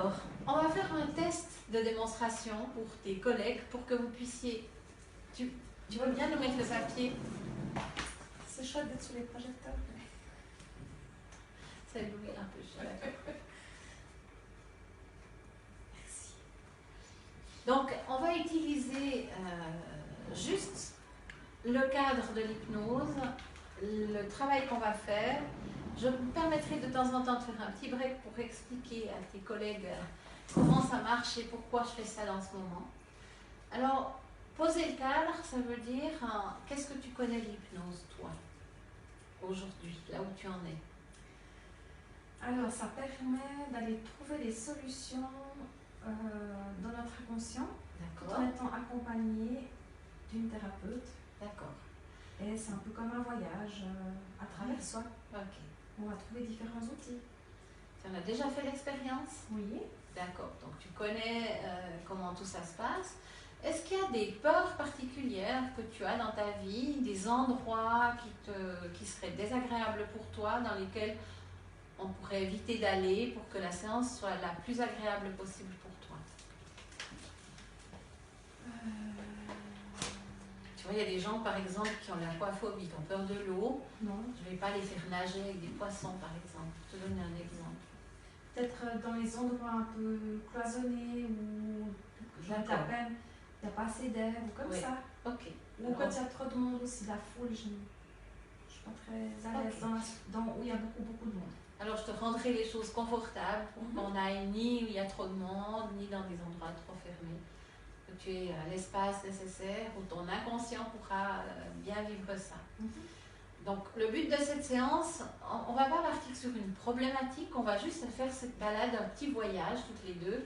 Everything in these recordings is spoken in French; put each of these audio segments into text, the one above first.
Alors, on va faire un test de démonstration pour tes collègues pour que vous puissiez... Tu veux bien nous mettre le papier? C'est chouette d'être sur les projecteurs. Ça éblouit un peu, je suis d'accord. Merci. Donc, on va utiliser juste le cadre de l'hypnose, le travail qu'on va faire. Je me permettrai de temps en temps de faire un petit break pour expliquer à tes collègues comment ça marche et pourquoi je fais ça dans ce moment. Alors, poser le cadre, ça veut dire qu'est-ce que tu connais de l'hypnose, toi, aujourd'hui, là où tu en es? Alors, ça permet d'aller trouver des solutions dans notre inconscient, tout D'accord. en étant accompagné d'une thérapeute. D'accord. Et c'est un peu comme un voyage à travers soi. Ok. On va trouver différents outils. Tu en as déjà fait l'expérience? Oui. D'accord. Donc, tu connais comment tout ça se passe. Est-ce qu'il y a des peurs particulières que tu as dans ta vie, des endroits qui seraient désagréables pour toi, dans lesquels on pourrait éviter d'aller pour que la séance soit la plus agréable possible pour toi? Tu vois, il y a des gens, par exemple, qui ont l'aquaphobie, qui ont peur de l'eau. Non. Je ne vais pas les faire nager avec des poissons, par exemple. Je te donne un exemple. Peut-être dans les endroits un peu cloisonnés où à peine il n'y a pas assez d'air ou comme ça. Ok. Ou quand il y a trop de monde aussi, la foule, je ne suis pas très à l'aise où il y a beaucoup de monde. Alors, je te rendrai les choses confortables pour qu'on n'aille ni où il y a trop de monde, ni dans des endroits trop fermés. Que tu aies l'espace nécessaire où ton inconscient pourra bien vivre ça. Donc, le but de cette séance, on ne va pas partir sur une problématique, on va juste faire cette balade, un petit voyage, toutes les deux,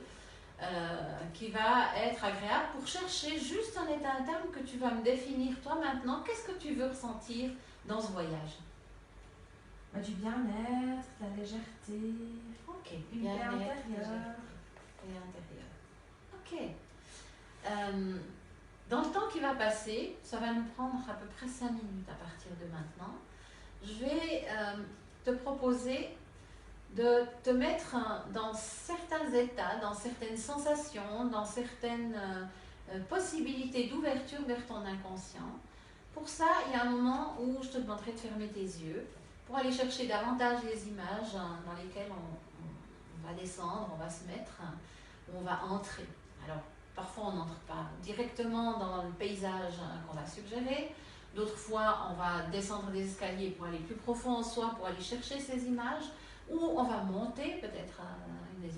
qui va être agréable pour chercher juste un état interne que tu vas me définir toi maintenant. Qu'est-ce que tu veux ressentir dans ce voyage? Du bien-être, de la légèreté, ok, une paix intérieure. Ok. Dans le temps qui va passer, ça va nous prendre à peu près 5 minutes à partir de maintenant, je vais te proposer de te mettre dans certains états, dans certaines sensations, dans certaines possibilités d'ouverture vers ton inconscient. Pour ça, il y a un moment où je te demanderai de fermer tes yeux pour aller chercher davantage les images dans lesquelles on va descendre, on va se mettre, où on va entrer. Alors, parfois, on n'entre pas directement dans le paysage qu'on va suggérer. D'autres fois, on va descendre des escaliers pour aller plus profond en soi, pour aller chercher ces images. Ou on va monter, peut-être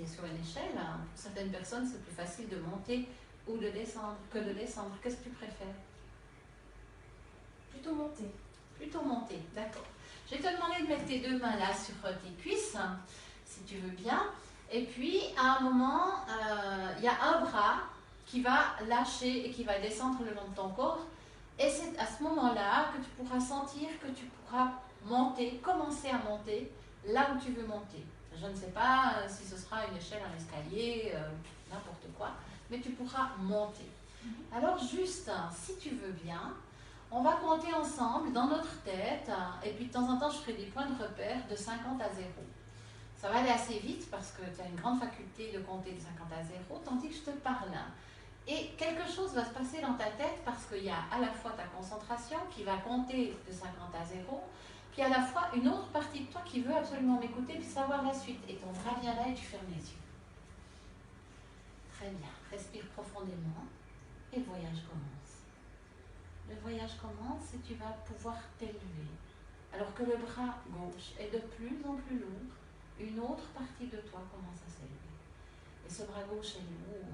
sur une échelle. Pour certaines personnes, c'est plus facile de monter ou de descendre que de descendre. Qu'est-ce que tu préfères? Plutôt monter. Plutôt monter, d'accord. Je vais te demander de mettre tes deux mains là sur tes cuisses, si tu veux bien. Et puis, à un moment, il y a un bras qui va lâcher et qui va descendre le long de ton corps. Et c'est à ce moment-là que tu pourras sentir que tu pourras monter, commencer à monter là où tu veux monter. Je ne sais pas si ce sera une échelle, un escalier, n'importe quoi, mais tu pourras monter. Alors juste, si tu veux bien, on va compter ensemble dans notre tête, et puis de temps en temps, je ferai des points de repère de 50 à 0. Ça va aller assez vite parce que tu as une grande faculté de compter de 50 à 0, tandis que je te parle. Et quelque chose va se passer dans ta tête parce qu'il y a à la fois ta concentration qui va compter de 50 à 0, puis à la fois une autre partie de toi qui veut absolument m'écouter puis savoir la suite. Et ton bras vient là et tu fermes les yeux. Très bien. Respire profondément et le voyage commence. Le voyage commence et tu vas pouvoir t'élever. Alors que le bras gauche est de plus en plus lourd, une autre partie de toi commence à s'élever. Et ce bras gauche est lourd.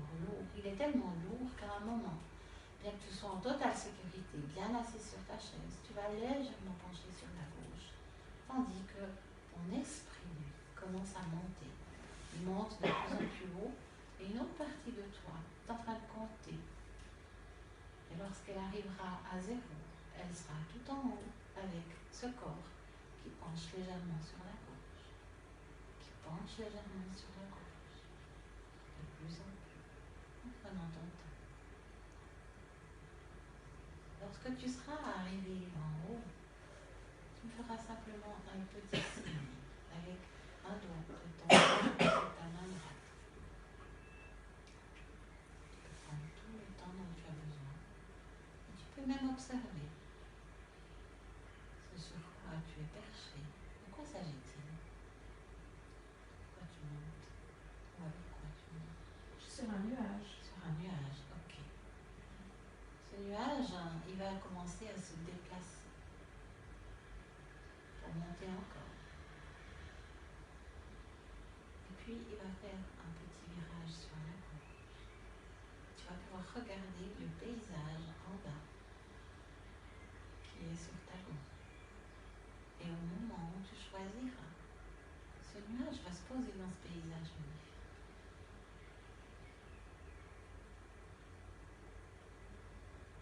Il est tellement lourd qu'à un moment, bien que tu sois en totale sécurité, bien assis sur ta chaise, tu vas légèrement pencher sur la gauche, tandis que ton esprit commence à monter. Il monte de plus en plus haut et une autre partie de toi est en train de compter. Et lorsqu'elle arrivera à 0, elle sera tout en haut avec ce corps qui penche légèrement sur la gauche, qui penche légèrement sur la gauche. De plus en plus, en prenant ton temps. Lorsque tu seras arrivé en haut, tu me feras simplement un petit signe avec un doigt de ta main droite. va commencer à se déplacer pour monter encore. Et puis il va faire un petit virage sur la gauche. Tu vas pouvoir regarder le paysage en bas qui est sur ta gauche. Et au moment où tu choisiras, ce nuage va se poser dans ce paysage magnifique.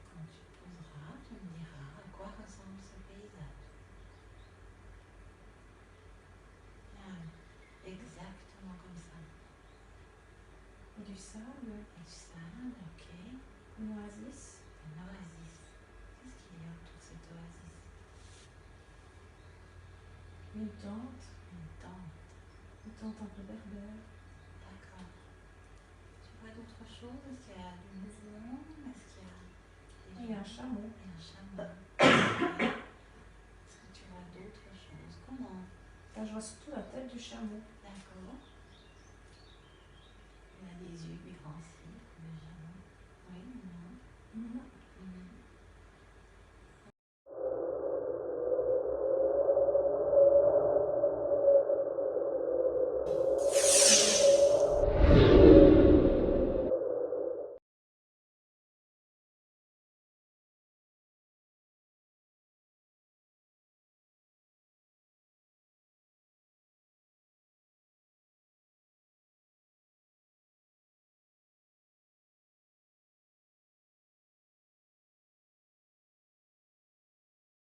Quand tu poseras, tu me diras à quoi ressemble ce paysage. Bien, exactement comme ça. Et du sable. Et du sable, ok. Une oasis. Une oasis. Qu'est-ce qu'il y a autour de cette oasis? Une tente. Une tente. Une tente un peu berbère. D'accord. Tu vois d'autres choses? Est-ce qu'il y a du mouvement? Est-ce qu'il y a Il y a un chameau. Et un chameau. Est-ce que tu vois d'autres choses? Comment? Là, je vois surtout la tête du chameau. D'accord.